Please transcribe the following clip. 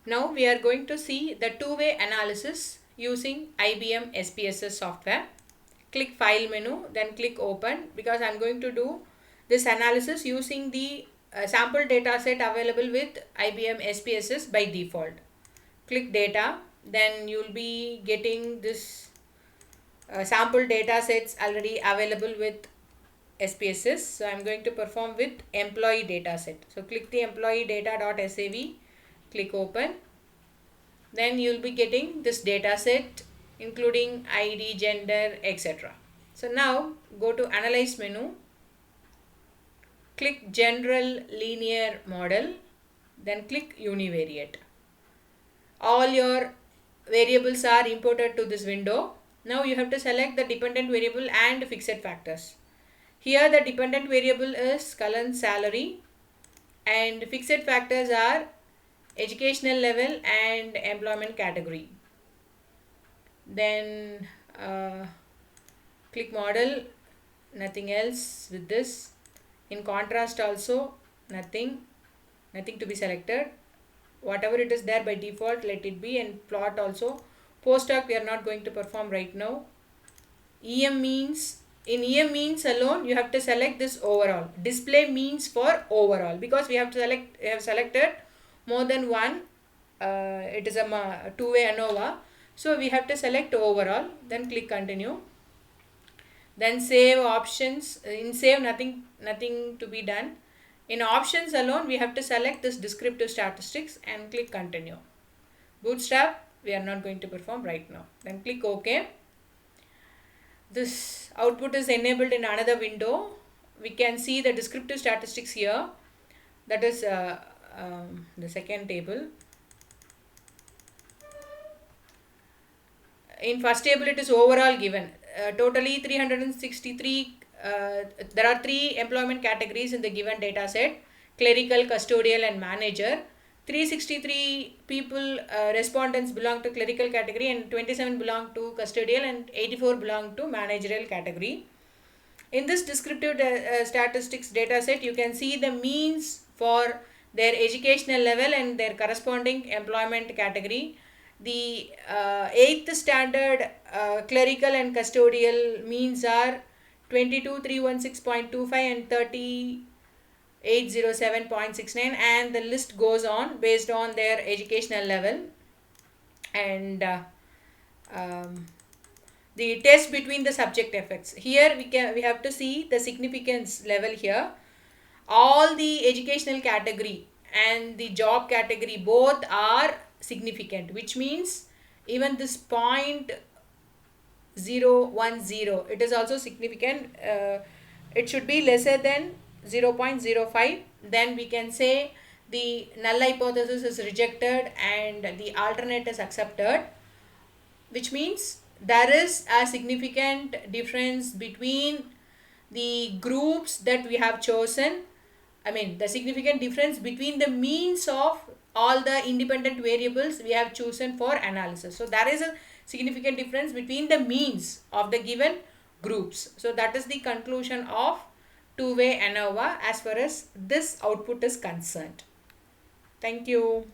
Now we are going to see the two-way analysis using IBM SPSS software. Click File menu, then click Open, because I am going to do this analysis using the sample data set available with IBM SPSS by default. Click Data, then you will be getting this sample data sets already available with SPSS. So I am going to perform with employee data set. So click the employee data.sav, click Open. Then you will be getting this data set including ID, gender, etc. So now go to Analyze menu, click General Linear Model, then click Univariate. All your variables are imported to this window. Now you have to select the dependent variable and fixed factors. Here the dependent variable is Cullen's salary and fixed factors are educational level and employment category. Then click model, nothing else with this. In contrast also nothing to be selected. Whatever it is there by default, let it be. And plot also. Post hoc we are not going to perform right now. EM means, in EM means alone you have to select this overall. Display means for overall, because we have selected more than one. It is a two-way ANOVA. So we have to select overall. Then click continue. Then save options. In save nothing to be done. In options alone we have to select this descriptive statistics and click continue. Bootstrap we are not going to perform right now. Then click OK. This output is enabled in another window. We can see the descriptive statistics here. That is the second table. In first table it is overall given. Totally 363. There are 3 employment categories in the given data set: clerical, custodial and manager. 363 people, respondents belong to clerical category and 27 belong to custodial and 84 belong to managerial category. In this descriptive statistics data set, you can see the means for their educational level and their corresponding employment category. The 8th standard clerical and custodial means are 22316.25 and 3807.69, and the list goes on based on their educational level. And the test between the subject effects, here we have to see the significance level here. All the educational category and the job category both are significant, which means even this 0.010, it is also significant. It should be lesser than 0.05. Then we can say the null hypothesis is rejected and the alternate is accepted, which means there is a significant difference between the groups that we have chosen. I mean, the significant difference between the means of all the independent variables we have chosen for analysis. So there is a significant difference between the means of the given groups. So that is the conclusion of two-way ANOVA as far as this output is concerned. Thank you.